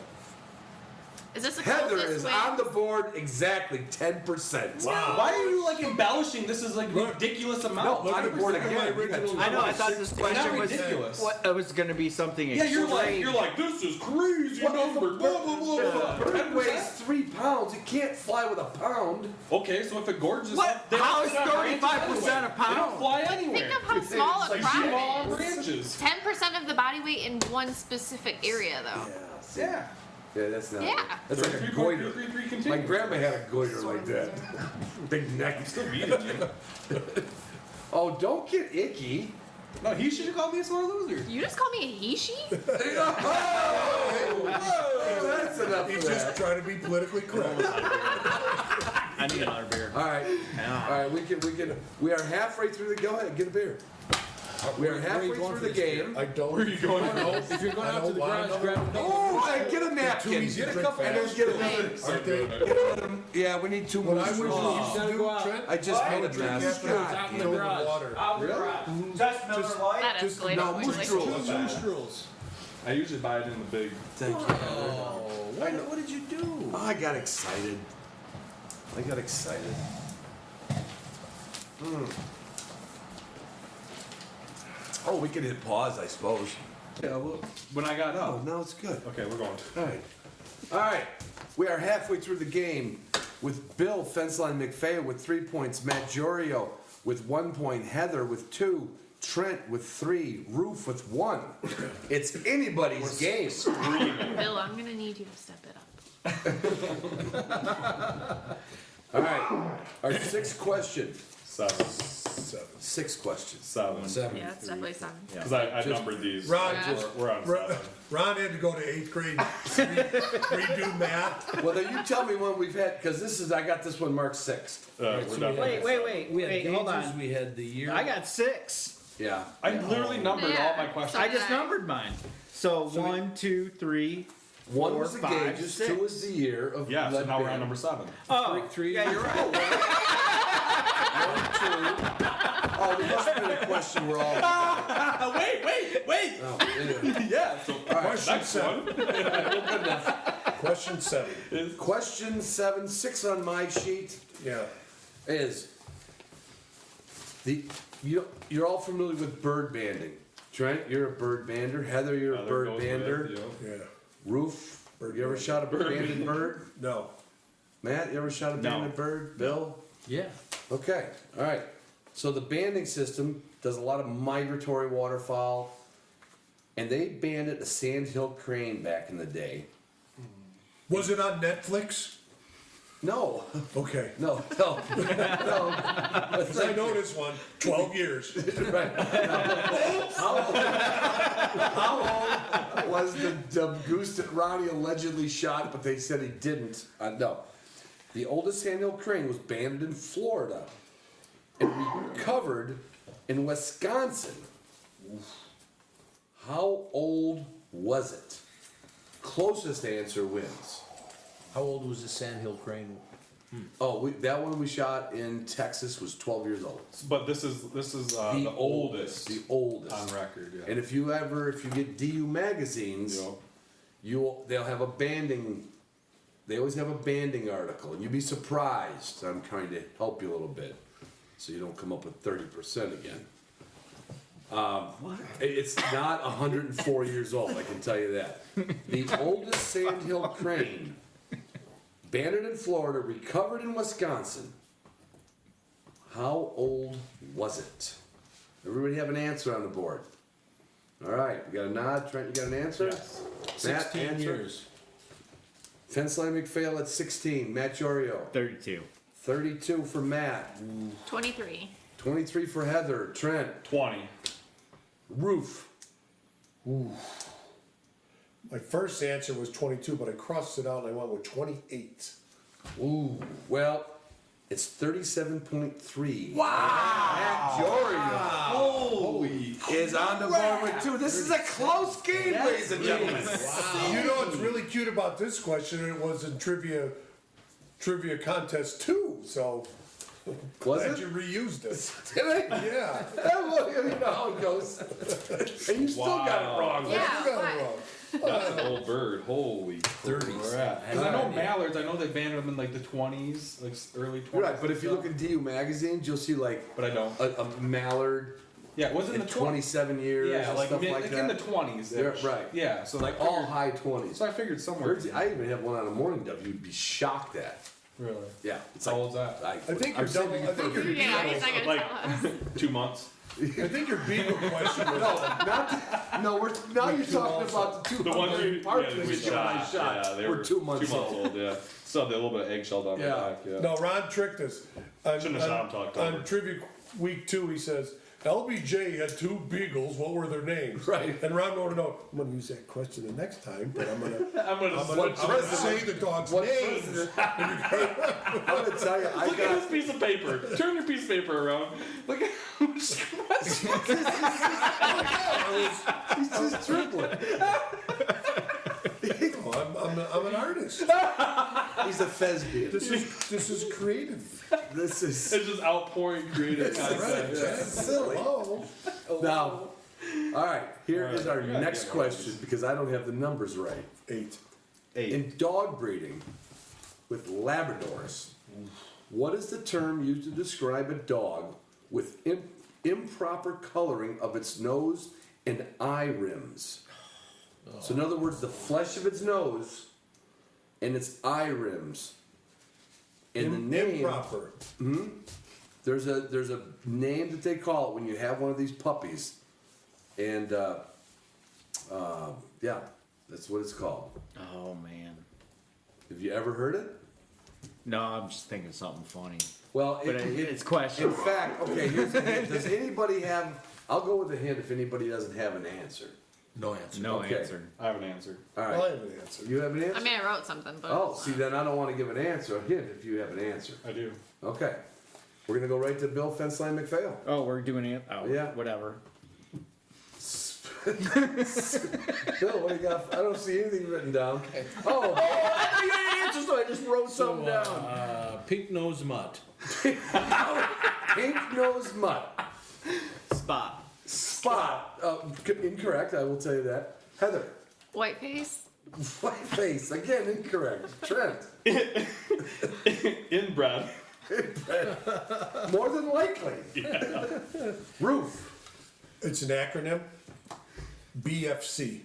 Is this the Heather closest is way? on the board exactly 10%. Why are you like embellishing? This is like Look. ridiculous amount. No, Look on the at board look at my again. original. I know. I thought this question was ridiculous. what it was going to be something. Yeah, you're extreme. like this is crazy number. Blah blah blah. blah. Bird weighs 3 pounds. It can't fly with a pound. Okay, so if it gorges, What? they don't How is fly 35% anyway. a They pound? don't fly anywhere. Think of how small a Like crab small is. branches. 10% of the body weight in one specific area, though. Yeah. Yeah, that's not. Yeah. That's like a goiter. 33.33 My continuing. grandma had a goiter like that. Big neck. Still beating you. Oh, don't get icky. No, he should have called me a sore loser. You just call me a he-she? Oh, that's enough He's of just that. trying to be politically correct. I need another beer. All right, all right. We are halfway through the. Go ahead, get a beer. We are halfway through the game. I don't. Where are you going? If you're going I out to don't the want garage, another- grab a Oh, and get a napkin. Too easy to drink And then fast. get another. Aren't they? Yeah, we need 2 What more I would straws. gotta do, go out. Trent, I just made a drink mess. after God out in fill the with garage. water. Just Miller Lite? That Just- escalated no, quickly. moose drool. Moose rules. I usually buy it in the big. Thank you. Oh, what did you do? Oh, I got excited. Oh, we can hit pause, I suppose. Yeah, well, when I got Oh, up. now it's good. Okay, we're going. All right. All right. We are halfway through the game with Bill Fenceline McPhail with 3 points, Matt Jorio with 1 point, Heather with 2, Trent with 3, Roof with 1. It's anybody's game. Bill, I'm gonna need you to step it up. All right. Our 6th question. 7. 6 questions. 7. Yeah, it's definitely 7. Because I numbered these. Ron, Yeah. just, We're on Ron, 7. Ron had to go to 8th grade, redo math. Well, then you tell me when we've had, because I got this one marked 6th. We're done. Wait, We had hold gauges, on. we had the year. I got 6. Yeah. I literally numbered all my Yeah. questions. I just numbered mine. So, So we- 1, 2, 3. 1 4, was the 5, gauges, 6. 2 was the year of Yeah, so lead now we're on band. number 7. Oh, Three. yeah, you're right. 1, 2. Oh, there must have been a question we're all. Wait. Oh, anyway. Yeah, so Question next 7. one. Question 7. Question 7, 6 on my sheet Yeah. is you're all familiar with bird banding. Trent, you're a bird bander. Heather, you're a bird bander. Yeah. Roof, Bird you ever bander. shot a banded bird? No. Matt, you ever shot a No. banded bird? Bill? Yeah. Okay, all right. So the banding system does a lot of migratory waterfowl, and they banded a sandhill crane back in the day. Was it on Netflix? No, Okay. no. 'Cause I know this one. 12 years. Right. How old was the goose that Ronnie allegedly shot, but they said he didn't? No. The oldest sandhill crane was banded in Florida and recovered in Wisconsin. How old was it? Closest answer wins. How old was the Sandhill crane? Oh, that one we shot in Texas was 12 years old. But this is the oldest. The oldest on record. Yeah. And if you get DU magazines, they'll have a banding. They always have a banding article, and you'd be surprised. I'm trying to help you a little bit, so you don't come up with 30% again. It's not 104 years old, I can tell you that. The oldest sandhill crane, banded in Florida, recovered in Wisconsin. How old was it? Everybody have an answer on the board. All right, we got a nod. Trent, you got an answer? Yes. Matt, 16 answer? years. Fenceline McPhail at 16. Matt Jorio. 32. 32 for Matt. 23. 23 for Heather. Trent. 20. Roof. My first answer was 22, but I crossed it out and I went with 28. Ooh. Well, it's 37.3. Wow. Matt Jorio Holy. is on the board with 2. This is a close game, ladies and gentlemen. You know what's really cute about this question? It was in trivia contest 2, so Was glad it? you reused it. Did I? Yeah. Well, you know how it goes. And you still got it wrong. Yeah. You got why? it wrong. That's an old bird. Holy 30s. crap. Because I know mallards, I know they banded them in like the 20s, like early 20s. Right, but if you look at DU magazines, you'll see like But I don't. a mallard Yeah, it wasn't in in the 20s. 27 years Yeah, and like, stuff like in that. the 20s. They're- right. Yeah, so like I all figured- high 20s. So I figured somewhere. I even have one on a morning dove you'd be shocked at. Really? Yeah. It's How like, old's that? I think I'm you're double. saving I it for think your Yeah, he's not gonna Like- tell us. 2 months. I think your beagle question was. now you're talking about the two The ones we partridges that I shot. Yeah, they were 2 months old. Yeah. Still had a little bit of eggshell down Yeah. my back. Yeah. No, Ron tricked us. Shouldn't have shot him talked over. On Trivia Week 2, he says, LBJ had 2 beagles. What were their names? Right. And Ron wanted to know, I'm going to use that question the next time, but I'm going I'm gonna to say the dog's What name. president? I'm gonna tell you, I Look at got this piece of paper. Turn your piece of paper around. Look at how much questions. he's just dribbling. Oh, I'm an artist. He's a thespian. This is creative. This is It's just outpouring creative content. silly. Hello. Now, all right, here is our next question because I don't have the numbers right. 8. In dog breeding with Labradors, what is the term used to describe a dog with improper coloring of its nose and eye rims? So, in other words, the flesh of its nose and its eye rims. And the name, Improper. there's a name that they call it when you have one of these puppies, and yeah, that's what it's called. Oh man. Have you ever heard it? No, I'm just thinking something funny. Well, But it's question. In fact, okay, here's the hint. Does anybody have? I'll go with a hint if anybody doesn't have an answer. No answer. No Okay. answer. I have an answer. All Well, right, I have an answer. you have an answer. I mean, I wrote something, but. Oh, see, then I don't want to give an answer. A hint if you have an answer. I do. Okay, we're gonna go right to Bill Fenceline McPhail. Oh, we're doing it. Oh, Yeah. Whatever. Bill, what do you got? I don't see anything written down. Oh, I know you had answers, so I just wrote something So, down. pink nose mutt. pink nose mutt. Spot. Spot. Incorrect. I will tell you that. Heather. White face? White face. Again, incorrect. Trent. Inbred. More than likely. Roof. It's an acronym. BFC.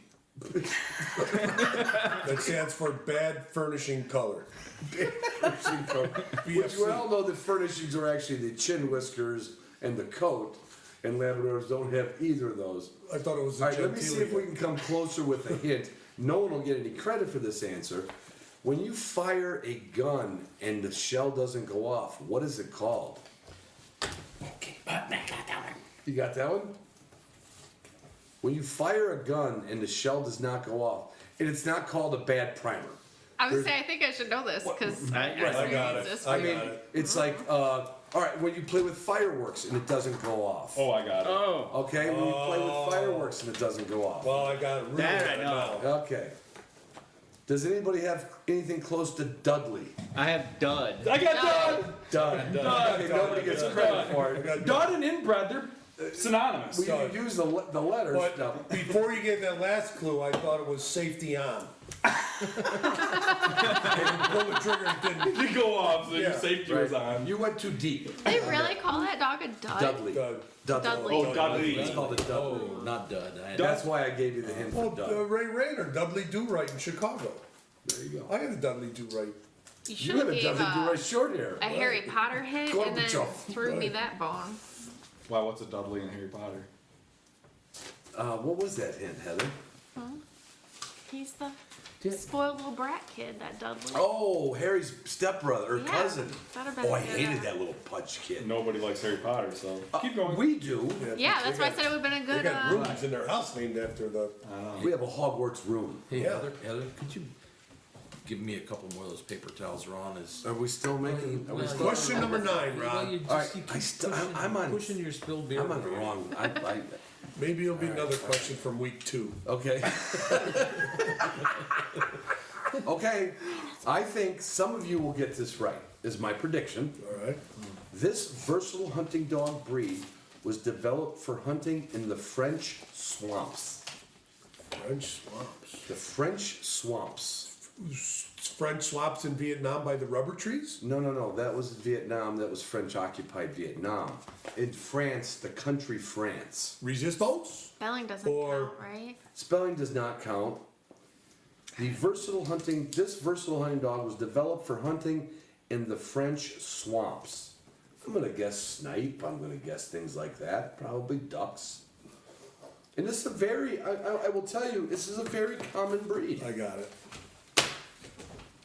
That stands for Bad Furnishing Color. Which we all BFC. know that furnishings are actually the chin whiskers and the coat, and Labradors don't have either of those. I thought it was All a right, let me see if we can come closer with a hint. No one will get any credit for this answer. When you fire a gun and the shell doesn't go off, what is it called? You got that one? When you fire a gun and the shell does not go off, and it's not called a bad primer. I would say I think I should know this because I got it. this. I I mean, got it. it's like, all right, when you play with fireworks and it doesn't go off. Oh, I got it. Oh. Okay, when you play with fireworks and it doesn't go off. Well, I got it. Really That I good know. now. Okay. Does anybody have anything close to Dudley? I have Dud. I got Dud. Dud. Okay, nobody gets credit for it. Dud and inbred, they're synonymous. We can use the letters. But now. before you gave that last clue, I thought it was safety on. And you pulled the trigger and didn't. Did go off, so your Yeah, safety was on. You went too deep. They really call that dog a dud? Dudley. Dudley. Oh, Dudley. It's called a Dudley, not Dud. That's why I gave you the hint for Well, Dud. Ray Rayner, Dudley Do-Right in Chicago. There you go. I got a Dudley Do-Right. You You should had have a gave Dudley do-right short hair. a Harry Potter hit and then Gorbachev. threw me that bone. Wow, what's a Dudley in Harry Potter? What was that hint, Heather? He's the spoiled little brat kid, that Dudley. Oh, Harry's stepbrother or Yeah, cousin. that'd have been Oh, I good, hated that little pudge kid. Nobody likes Harry Potter, so keep going. We do. Yeah, that's why I said it would have been a They good. got rooms in their house named after the. We have a Hogwarts room. Hey, Yeah. Heather, could you give me a couple more of those paper towels, Ron? Are we still making? Are we still? Question number 9, Well, Ron. you just All right, keep I'm pushing your spilled beer. I'm on the over here. wrong. Maybe it'll be another question from week 2. Okay. Okay. I think some of you will get this right. Is my prediction. All right. This versatile hunting dog breed was developed for hunting in the French swamps. French swamps. The French swamps. French swamps in Vietnam by the rubber trees? No. That was Vietnam. That was French-occupied Vietnam. In France, the country France. Resistance? Spelling doesn't Or- count, right? Spelling does not count. This versatile hunting dog was developed for hunting in the French swamps. I'm gonna guess snipe. I'm gonna guess things like that. Probably ducks. And this is a very, I will tell you, this is a very common breed. I got it.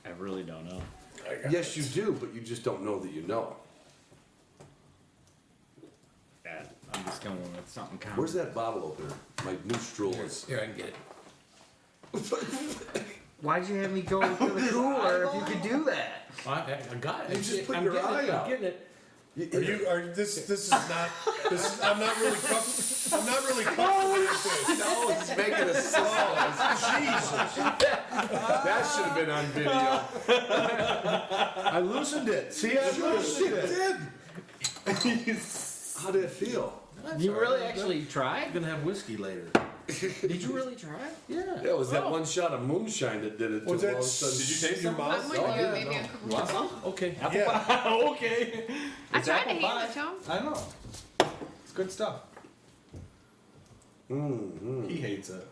I really don't know. Yes, you do, but you just don't know that you know. Yeah, I'm just going with something common. Where's that bottle opener? My new stroll is. Here, I can get it. Why'd you have me go to the cooler if you could do that? I got it. You just put I'm your getting eye it. out. I'm getting it. This is not, I'm not really comfortable with this. No, he's making a Jesus. That should have been on video. I loosened it. See, I loosened it. How did it feel? You really actually I'm tried? gonna have whiskey later. Did you really try? Yeah. Yeah, it was that one shot of moonshine that did it. Was till that all of a sudden- Did you taste your some? I'm mouth? with Oh, you, yeah, maybe no. a couple You want more. some? Okay. Yeah. Okay. I It's tried to apple hand pie. it to him. I know. It's good stuff. He hates it.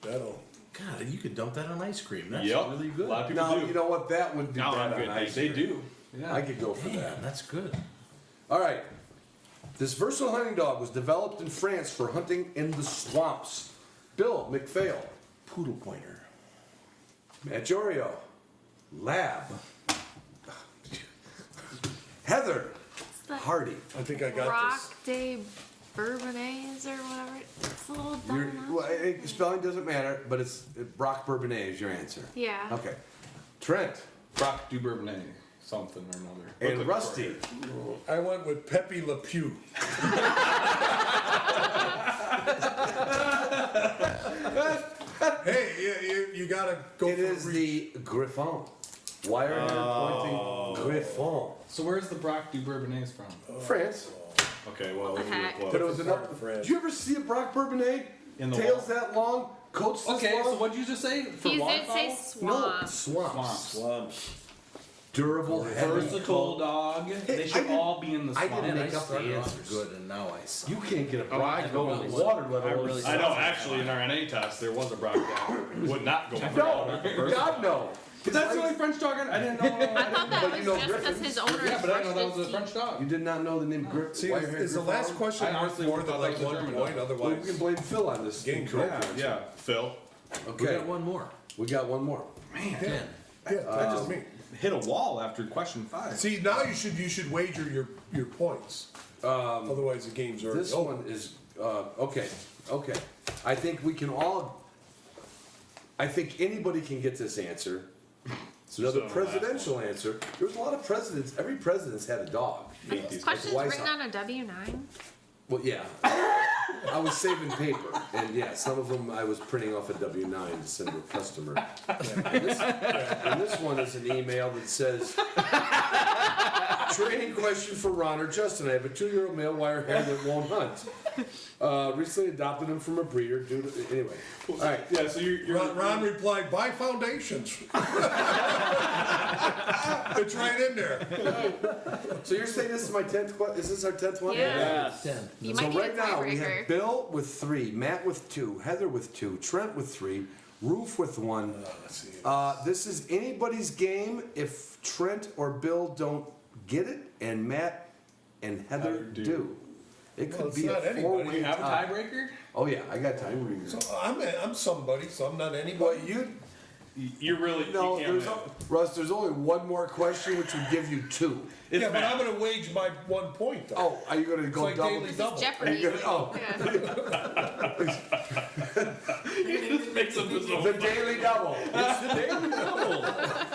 That'll. God, you could dump that on ice cream. That's Yep. really good. A lot of people No, do. you know what? That would be No, bad I'm on good. ice They cream. do. Yeah. I could go for Man, that. that's good. All right. This versatile hunting dog was developed in France for hunting in the swamps. Bill McPhail. Poodle pointer. Matt Jorio. Lab. Heather. It's the Hardy. I think I got Rock de Bourbonnais or whatever. It's a little You're, dumb. well, spelling doesn't matter, but it's Brock Bourbonnais is your answer. Yeah. Okay. Trent. Brock du Bourbonnais, something or another. And Look Rusty. for it. this. I went with Pepe Le Pew. Hey, you gotta go It for is reach. the Griffon. Wire hair pointing Griffon. So where's the Brock du Bourbonnais from? France. Okay, well, What the heck? But it was Part enough. of France. Did you ever see a Brock Bourbonnais? In the Tails that long, coats this Okay, long? so what'd you just say? For You did waterfowl? say swamp. No, swamps. Slumps. Durable, heavy. Versatile dog. They should I didn't- all be in the I swamp. didn't Man, I make up the started off answers. good, and now I suck. You can't get a Oh, Brock I to go in really- the water, let I alone. really- I know, actually, in our NA test, there was a Brock that would not go in the water. No, God no. But that's the only French dog I didn't know. I thought that But you was know just because Griffins? his owner Yeah, but I didn't know that was a brushed French his dog. You did not know the name Grip. See, is the last question I worth honestly more thought than that like was a 1 German point? dog. Well, we can Otherwise, blame Phil on this. game incorrect correct. answer. Yeah, Phil. We Okay, got one more. we got one more. Man, Ten. Yeah, that's just me. hit a wall after question 5. See, now you should wager your points. Otherwise, the game's already This over. one is okay. Okay, I think we can all. I think anybody can get this answer. It's another So, last presidential answer. There was a lot of presidents. Every president's had a dog. This question's White written House. on a W9. Well, yeah. I was saving paper, and yeah, some of them I was printing off a W-9 to send to a customer. And this one is an email that says, training question for Ron or Justin. I have a 2-year-old male wire hair that won't hunt. Recently adopted him from a breeder due to, anyway. All right. Yeah, so you're Ron replied, buy foundations. It's right in there. So you're saying this is my 10th one? Is this our 10th one? Yeah. Yes. You So might be right a now we tiebreaker. have Bill with 3, Matt with 2, Heather with 2, Trent with 3, Roof with 1. This is anybody's game if Trent or Bill don't get it, and Matt and Heather do. It could Well, it's be a not anybody. four-way you have a tie. tiebreaker? Oh yeah, I got time. So I'm somebody, so I'm not Well, anybody. You're really no, you can't there's win. Russ. There's only one more question, which would give you 2. It's Yeah, but Matt. I'm gonna wage my 1 point though. Oh, are you going to go like double? daily This double. is Jeopardy. Are you gonna- oh. Yeah. You just make something so The daily double. It's the daily double.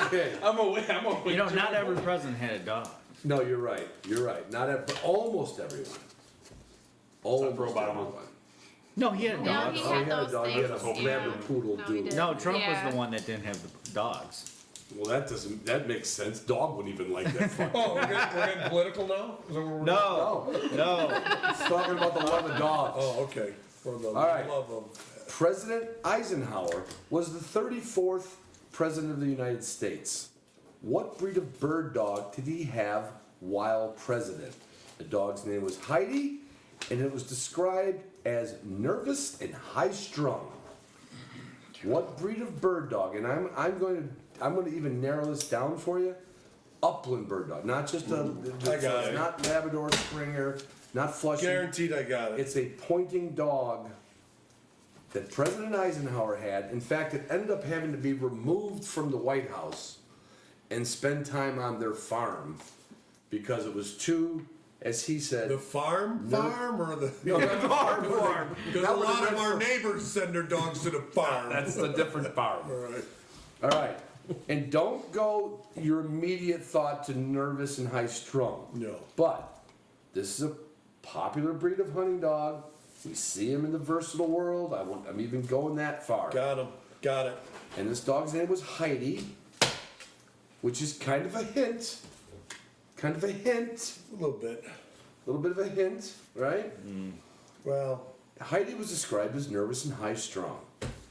Okay. I'm away. You know, not every president had a dog. No, you're right. You're right. Not but almost everyone. Almost for Obama. everyone. No, he had a No, dog. he Oh, had he had a those dog. He had a things. Labradoodle No, he doodle. didn't. No, Trump Yeah. was the one that didn't have the dogs. Well, that makes sense. Dog wouldn't even like that fucking. Oh, we're getting political now? Is that what we're No, no. He's talking about the love of dogs. Oh, okay. For the right. love of. President Eisenhower was the 34th president of the United States. What breed of bird dog did he have while president? The dog's name was Heidi, and it was described as nervous and high-strung. What breed of bird dog? And I'm going to even narrow this down for you. Upland bird dog, not just a. I got it. Not Labrador Springer, not Flushing. Guaranteed I got it. It's a pointing dog that President Eisenhower had. In fact, it ended up having to be removed from the White House and spend time on their farm because it was too, as he said, The farm or the. no, the farm. Because a lot of our neighbors send their dogs to the farm. That's a different farm. All right. All right. And don't go your immediate thought to nervous and high strung. No. But this is a popular breed of hunting dog. We see him in the versatile world. I'm even going that far. Got him. Got it. And this dog's name was Heidi, which is kind of a hint. Kind of a hint. A little bit. A little bit of a hint, right? Well, Heidi was described as nervous and high strung.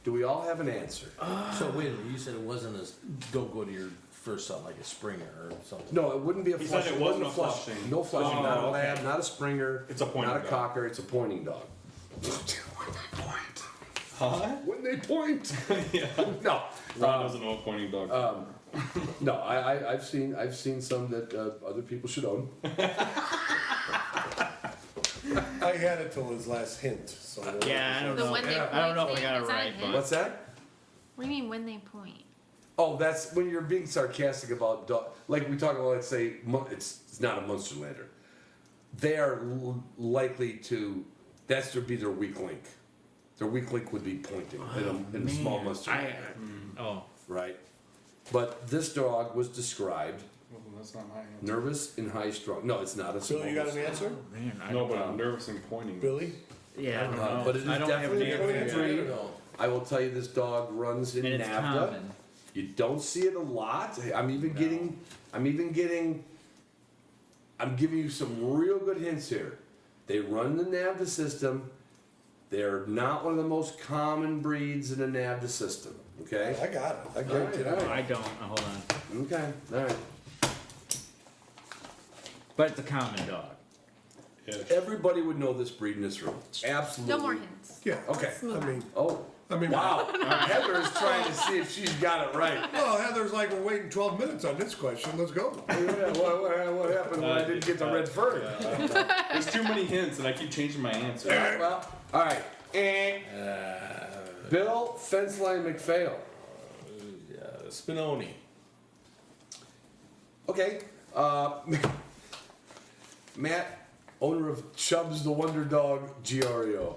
Do we all have an answer? So wait a minute, you said it wasn't as, don't go to your first thought like a Springer or something. No, it wouldn't be a He said flushing. it wasn't a a flushing. flushing. No flushing. Oh, not a okay. lab, not a Springer. It's a pointing Not a dog. cocker. It's a pointing dog. Huh? When they point. Yeah. No. Ron doesn't know a pointing dog. No, I've seen some that other people should own. I had it till his last hint. So Yeah, I don't The know. when they point I don't know if I thing, got it is that a right, hint? but What's that? What do you mean when they point? Oh, that's when you're being sarcastic about dog. Like we talk about, let's say, it's not a Munsterlander. They are likely to. That's their their weak link. Their weak link would be pointing in a small Munsterlander, oh, right? But this dog was described Well, that's not my answer. nervous and high strung. No, it's not a small. Bill, you got an answer? man, I No, don't but know. I'm nervous and pointing. Billy? Yeah, I don't know. But it is I don't have an definitely answer. a breed. I will tell you, this dog runs in And it's NAVDA. common. You don't see it a lot. I'm giving you some real good hints here. They run the NAVDA system. They're not one of the most common breeds in the NAVDA system. Okay? I got it. I guarantee All right, it. I don't. Hold on. Okay. All right. But it's a common dog. Yeah. Everybody would know this breed in this room. Absolutely. No more hints. Yeah. Okay. I mean, Wow. Heather is trying to see if she's got it right. Well, Heather's like, we're waiting 12 minutes on this question. Let's go. Yeah, what happened when I didn't get the red fur? There's too many hints, and I keep changing my answer. Well, all right. Bill Fenceline McPhail. Spinoni. Okay. Matt, owner of Chubbs the Wonder Dog, GREO.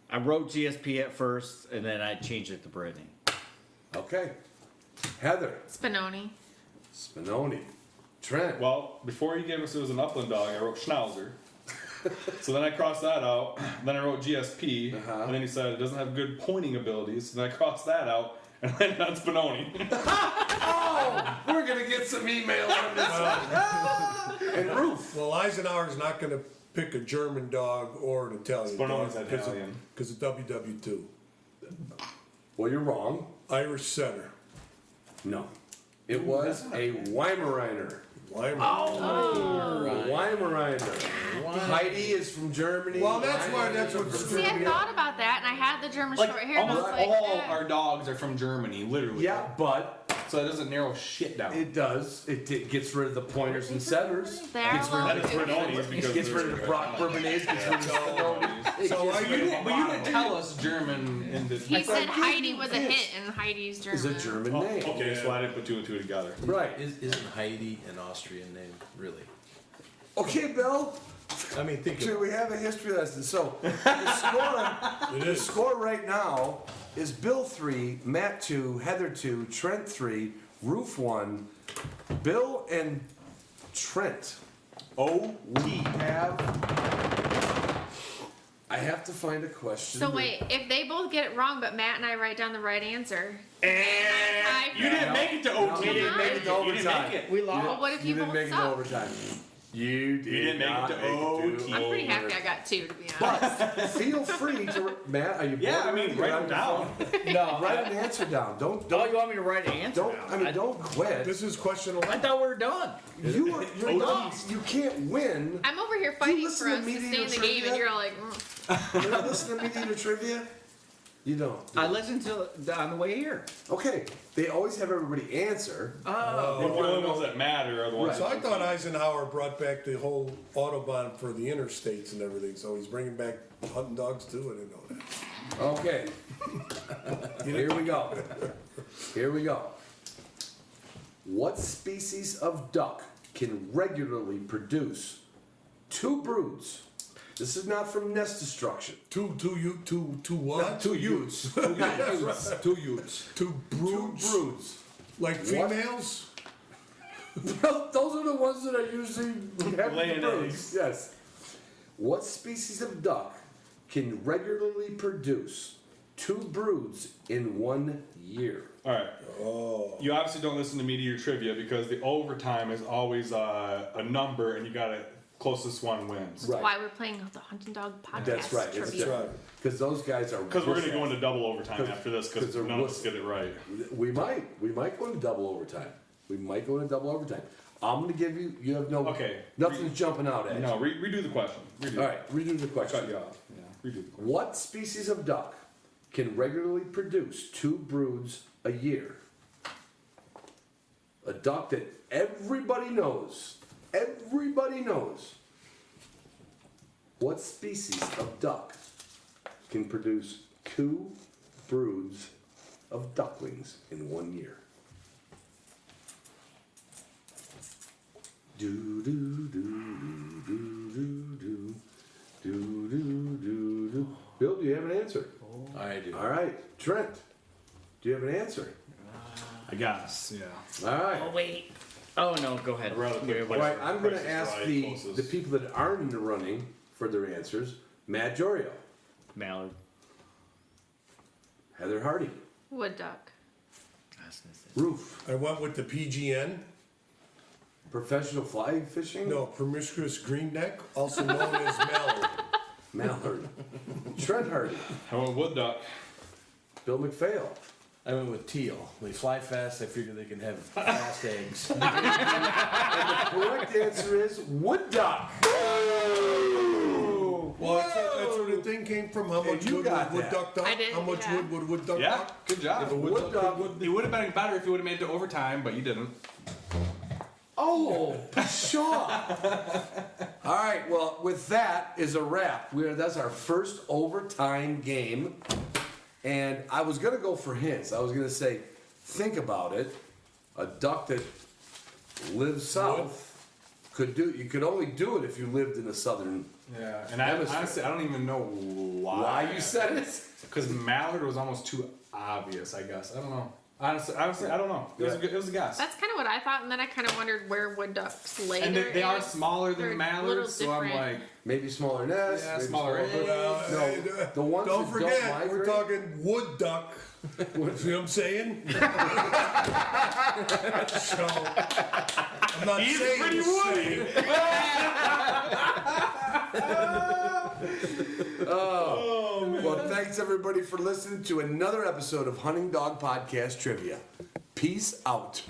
I wrote GSP at first, and then I changed it to Brittany. Okay. Heather Spinoni. Spinoni. Trent. Well, before he gave us it was an upland dog, I wrote Schnauzer. So then I crossed that out. Then I wrote GSP. And then he said it doesn't have good pointing abilities. And I crossed that out and landed on Spinoni. Oh, we're gonna get some email on this one. And Roof. Well, Eisenhower's not going to pick a German dog or an Italian dog Spinoni's Italian. because of WW2. Well, you're wrong. Irish setter. No. It was a Weimaraner. Weimaraner. Heidi is from Germany. Well, that's what See, I thought about that, and I had the German Like, short hair, and I was almost like, all our dogs are from Germany, literally. Yeah, but So that doesn't narrow shit down. it does. It gets rid of the pointers and setters. They are Gets rid That of is Spinoni's because Gets rid of the Brock Bourbonnais. Gets rid of the Spinoni. So But you didn't tell us German in the. he said Heidi was a hit, and Heidi's German. Is a German name. Okay, so I didn't put two and two together. Right. Isn't Heidi an Austrian name, really? Okay, Bill. I mean, think Should we have a history lesson? So the score right now is Bill 3, Matt 2, Heather 2, Trent 3, Roof 1. Bill and Trent. I have to find a question. So wait, if they both get it wrong, but Matt and I write down the right answer, You didn't make it to OT. You didn't make it to overtime. we lost. Well, what if you didn't both make it to suck? overtime. You didn't make it to OT. I'm pretty happy I got 2, to be honest. But feel free to Matt. Are you? Yeah, I bored mean, already? write You're them on down. your No. phone? Write an answer down. Don't Oh, you want me to write an answer? don't. now? I mean, don't quit. This is question I 11. thought we were done. You're lost. You can't win. I'm over here fighting listen for to us to Media stay in the Trivia? game, and you're all like, You don't listen to Media Trivia? You don't. I listened to on the way here. Okay. They always have everybody answer. The only ones that matter are the ones. So I thought Eisenhower brought back the whole Autobahn for the interstates and everything. So he's bringing back hunting dogs too. I didn't know that. Okay. Here we go. Here we go. What species of duck can regularly produce 2 broods? This is not from nest destruction. Two what? Two ewes. Two ewes. Two broods. Two broods. Like females? Those are the ones that are usually having Laying the broods. eggs. Yes. What species of duck can regularly produce 2 broods in 1 year? All right. You obviously don't listen to Media Trivia because the overtime is always a number, and you got to closest one wins. Right. why we're playing the Hunting Dog podcast That's right. trivia. right. Because those guys are. Because we're going to go into double overtime 'Cause- after this 'cause because they're none of us wuss- get it right. We might go into double overtime. I'm going to give you. You have no. Okay. Nothing's jumping out at No, you. redo the question. Redo. All right. Redo the Cut question. you off. Yeah, redo the question. What species of duck can regularly produce 2 broods a year? A duck that everybody knows. Everybody knows. What species of duck can produce 2 broods of ducklings in 1 year? Do do do do do do do do do do. Bill, do you have an answer? I do. All right, Trent, do you have an answer? I guess, yeah. All right. Oh wait. Oh no, go ahead. I'd rather put All right, I'm going Price to is ask Right the closest. people that aren't in the running for their answers. Matt Jorio, Mallard. Heather Hardy, Wood duck. Roof, I went with the PGN. professional fly fishing. No, promiscuous greenneck, also known as mallard. Mallard, Trent Hardy, I went wood duck. Bill McPhail. I went with teal. They fly fast. I figure they can have fast eggs. The correct answer is wood duck. Well, that's where the thing came from. How much you wood got would wood that. duck duck? I did, How much yeah. wood would wood duck Yeah, duck? good job. If a Wood duck. It would have been better if you would have made it to overtime, but you didn't. Oh, Shaw. All right, well, with that is a wrap. That's our first overtime game. And I was going to go for hints. I was going to say, think about it. A duck that lives south you could only do it if you lived in the southern. Yeah, and I Hemisphere. honestly I don't even know why. Why you said it? Because mallard was almost too obvious. I guess I don't know. Honestly, I don't know. It was a guess. That's kind of what I thought, and then I kind of wondered where wood ducks lay And their they are eggs. smaller They're than a little mallards, so I'm different. like, Maybe smaller nests. Yeah, maybe smaller eggs. Well, No, the ones don't that forget, don't migrate. we're talking wood duck. See what I'm saying? So, I'm not he's saying pretty the woody. same. Well, thanks everybody for listening to another episode of Hunting Dog Podcast Trivia. Peace out.